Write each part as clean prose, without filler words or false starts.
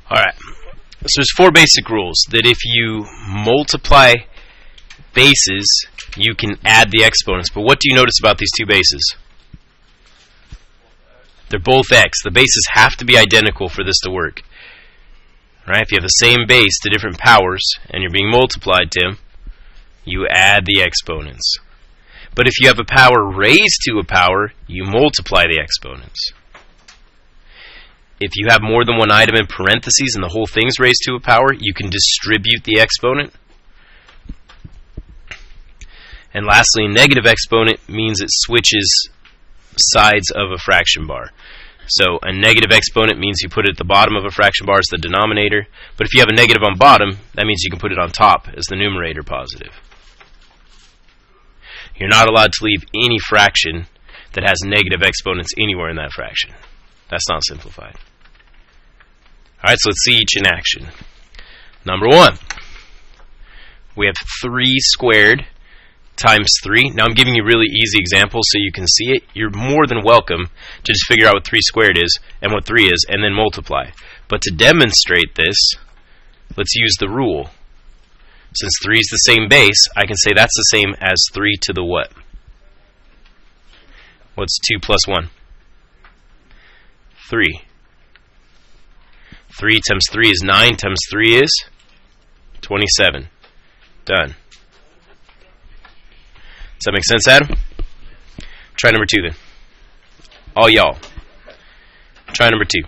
Alright, so there's 4 basic rules that if you multiply bases, you can add the exponents. But what do you notice about these 2 bases? They're both x. The bases have to be identical for this to work. Right? If you have the same base to different powers and you're being multiplied, Tim, you add the exponents. But if you have a power raised to a power, you multiply the exponents. If you have more than one item in parentheses and the whole thing's raised to a power, you can distribute the exponent. And lastly, a negative exponent means it switches sides of a fraction bar. So a negative exponent means you put it at the bottom of a fraction bar as the denominator. But if you have a negative on bottom, that means you can put it on top as the numerator positive. You're not allowed to leave any fraction that has negative exponents anywhere in that fraction. That's not simplified. Alright, so let's see each in action. Number 1. We have 3 squared times 3. Now I'm giving you really easy examples so you can see it. You're more than welcome to just figure out what 3 squared is and what 3 is and then multiply. But to demonstrate this, let's use the rule. Since 3 is the same base, I can say that's the same as 3 to the what? What's 2 plus 1? 3. 3 times 3 is 9 times 3 is 27. Done. Does that make sense, Adam? Try number 2 then. All y'all. Try number 2.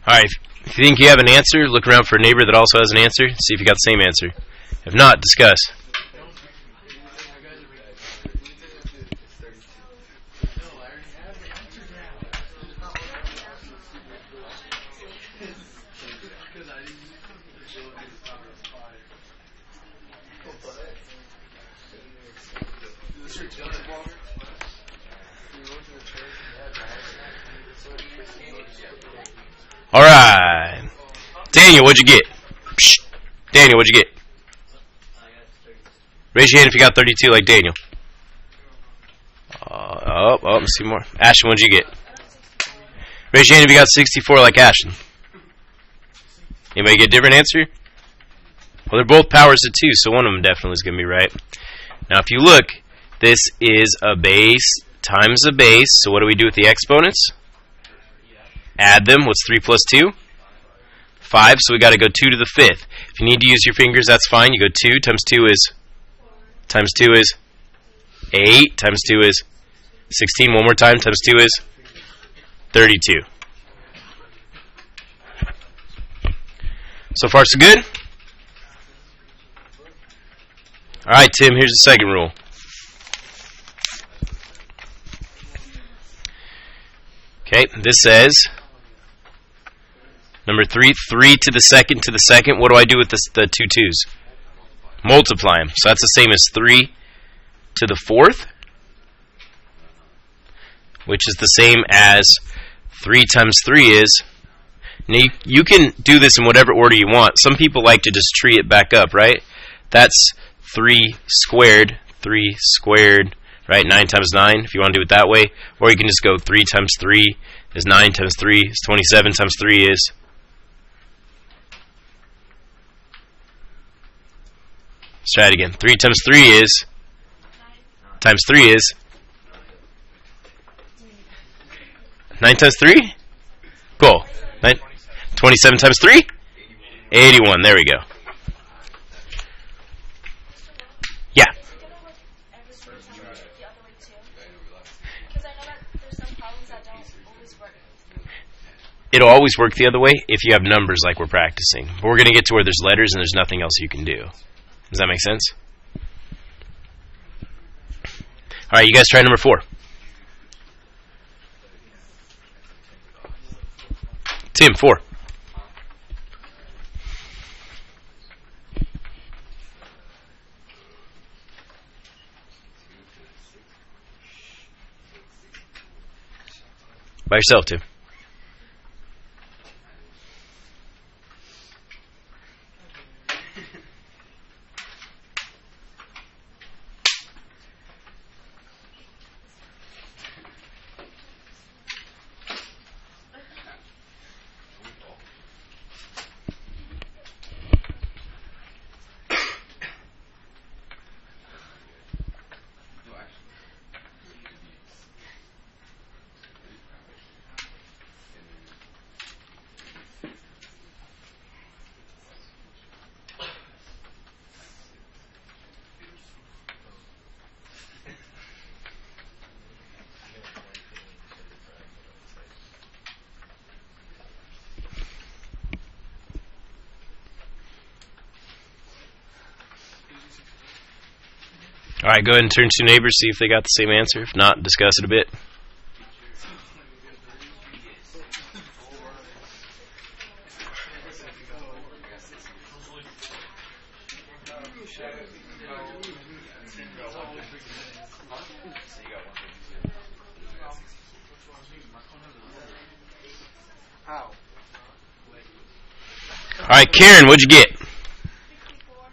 Alright, if you think you have an answer, look around for a neighbor that also has an answer. See if you got the same answer. If not, discuss. Alright. Daniel, what'd you get? Psst. Daniel, what'd you get? Raise your hand if you got 32 like Daniel. Let's see more. Ashton, what'd you get? Raise your hand if you got 64 like Ashton. Anybody get a different answer? Well, they're both powers of 2, so one of them definitely is going to be right. Now, if you look, this is a base times a base. So what do we do with the exponents? Add them. What's 3 plus 2? 5. So we got to go 2 to the 5th. If you need to use your fingers, that's fine. You go 2 times 2 is 8 times 2 is 16. One more time. Times 2 is 32. So far, so good? All right, Tim, here's the second rule. Okay, this says number 3, 3 to the second. What do I do with the 2 2's? Multiply them. So that's the same as 3 to the 4th, which is the same as 3 times 3 is. Now you can do this in whatever order you want. Some people like to just tree it back up, right? That's 3 squared, right? 9 times 9, if you want to do it that way. Or you can just go 3 times 3 is 9 times 3 is 27 times 3 is. Let's try it again. 3 times 3 is, times 3 is 9 times 3? Cool. 27 times 3? 81. There we go. Yeah. It'll always work the other way if you have numbers like we're practicing. But we're going to get to where there's letters and there's nothing else you can do. Does that make sense? Alright, you guys try number 4. Tim, 4. By yourself, Tim. All right, go ahead and turn to your neighbors, see if they got the same answer. If not, discuss it a bit. All right, Karen, what'd you get?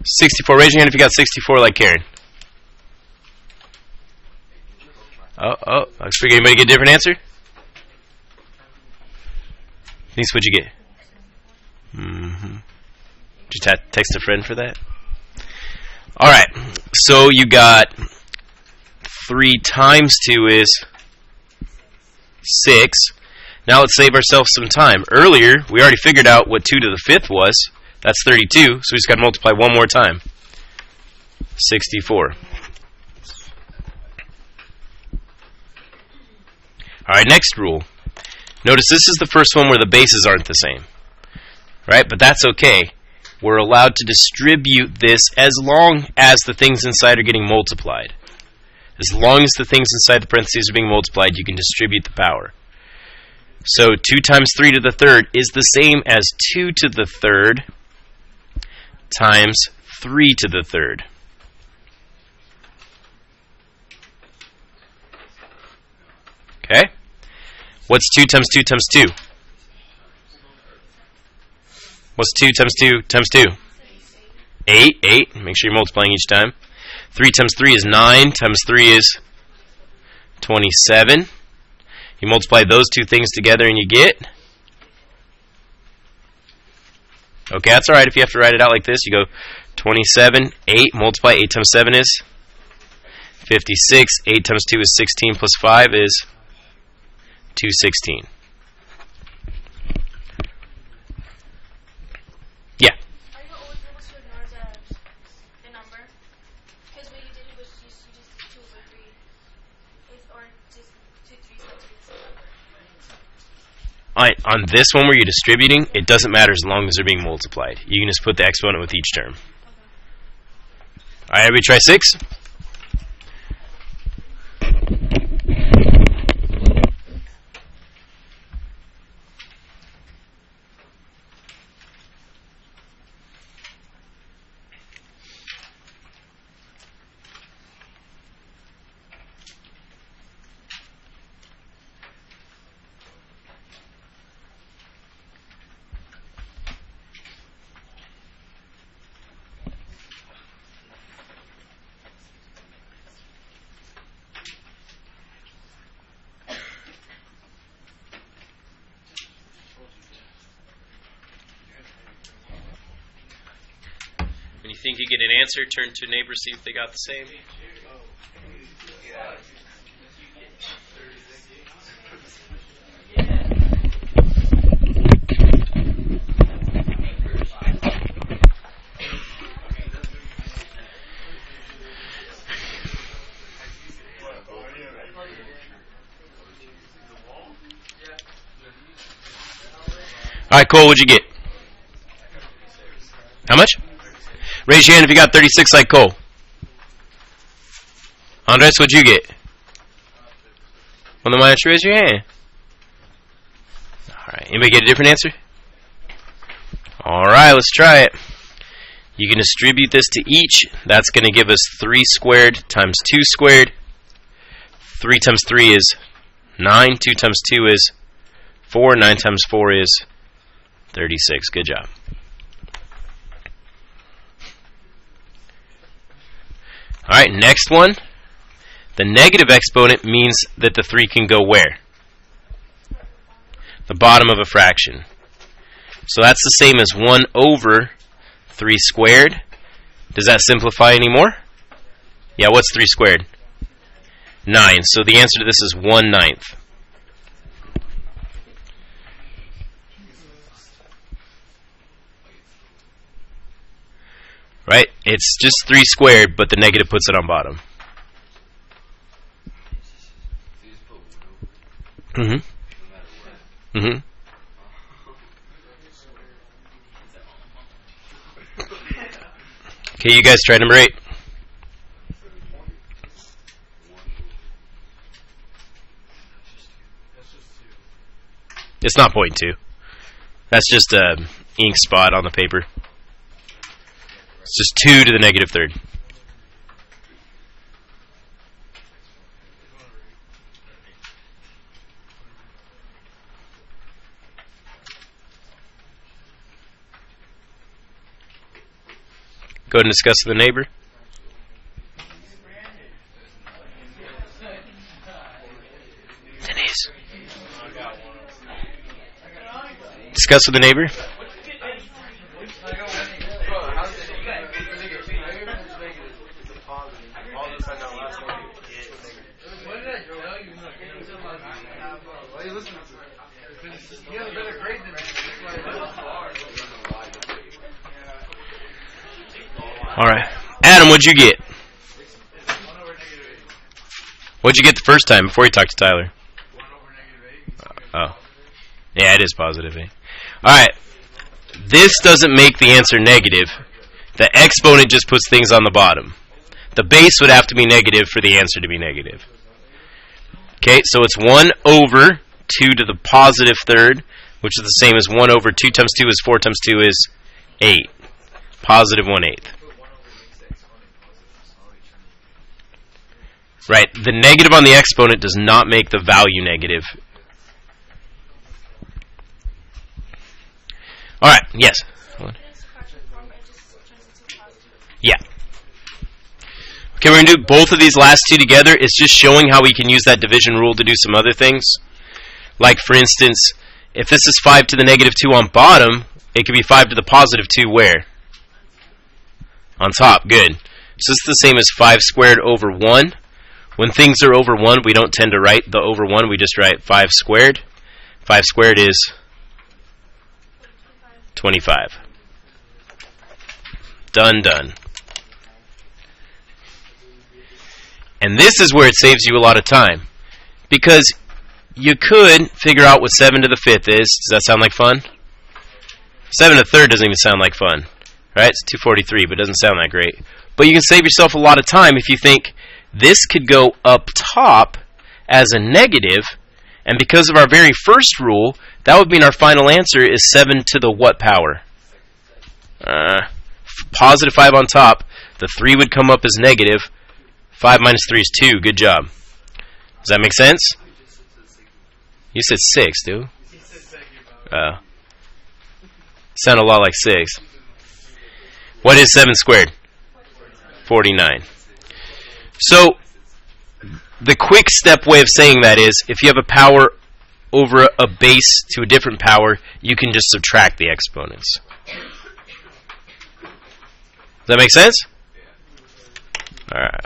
64. Raise your hand if you got 64 like Karen. Oh, I figure anybody get a different answer? Denise, what'd you get? Just text a friend for that? Alright, so you got 3 times 2 is 6. Now let's save ourselves some time. Earlier, we already figured out what 2 to the 5th was. That's 32, so we just got to multiply one more time. 64. Alright, next rule. Notice this is the first one where the bases aren't the same. Right? But that's okay. We're allowed to distribute this as long as the things inside are getting multiplied. As long as the things inside the parentheses are being multiplied, you can distribute the power. So 2 times 3 to the third is the same as 2 to the third times 3 to the third. Okay? What's 2 times 2 times 2? What's 2 times 2 times 2? 8. 8. Make sure you're multiplying each time. 3 times 3 is 9. Times 3 is 27. You multiply those two things together and you get... Okay, that's alright if you have to write it out like this. You go 27, 8, multiply 8 times 7 is 56. 8 times 2 is 16 plus 5 is 216. Yeah. Are you able to ignore the number? Because what you did was you just 2 over 3. Or just 2 3 number. On this one where you're distributing, it doesn't matter as long as they're being multiplied. You can just put the exponent with each term. Okay. Alright, everybody try 6. When you think you get an answer, turn to neighbors, see if they got the same. Alright, Cole, what'd you get? How much? Raise your hand if you got 36 like Cole. Andres, what'd you get? Well, then why don't you raise your hand? Alright, anybody get a different answer? Alright, let's try it. You can distribute this to each. That's going to give us 3 squared times 2 squared. 3 times 3 is 9. 2 times 2 is 4. 9 times 4 is 36. Good job. Alright, next one. The negative exponent means that the 3 can go where? The bottom of a fraction. So that's the same as 1 over 3 squared. Does that simplify anymore? Yeah, what's 3 squared? 9. So the answer to this is 1/9. Right? It's just 3 squared, but the negative puts it on bottom. Mm-hmm. Mm-hmm. Okay, you guys try number 8. It's not 0.2. That's just an ink spot on the paper. It's just 2 to the negative third. Go ahead and discuss with the neighbor. Denise. Discuss with the neighbor. All right, Adam, what'd you get? What'd you get the first time before you talked to Tyler? Oh, yeah, it is positive. Eh? All right, this doesn't make the answer negative. The exponent just puts things on the bottom. The base would have to be negative for the answer to be negative. Okay, so it's 1 over 2 to the positive third, which is the same as 1 over 2 times 2 is 4 times 2 is 8. Positive 1/8. Right, the negative on the exponent does not make the value negative. Alright, yes? Yeah. Okay, we're going to do both of these last two together. It's just showing how we can use that division rule to do some other things. Like, for instance, if this is 5 to the negative 2 on bottom, it could be 5 to the positive 2 where? On top, good. So this is the same as 5 squared over 1. When things are over 1, we don't tend to write the over 1, we just write 5 squared. 5 squared is 25. Done, done. And this is where it saves you a lot of time. Because you could figure out what 7 to the 5th is. Does that sound like fun? 7 to the 3rd doesn't even sound like fun. Right? It's 243, but it doesn't sound that great. But you can save yourself a lot of time if you think this could go up top as a negative, and because of our very first rule, that would mean our final answer is 7 to the what power? Positive 5 on top. The 3 would come up as negative. 5 minus 3 is 2. Good job. Does that make sense? You said 6, dude. Sound a lot like 6. What is 7 squared? 49. So, the quick step way of saying that is, if you have a power over a base to a different power, you can just subtract the exponents. Does that make sense? Alright.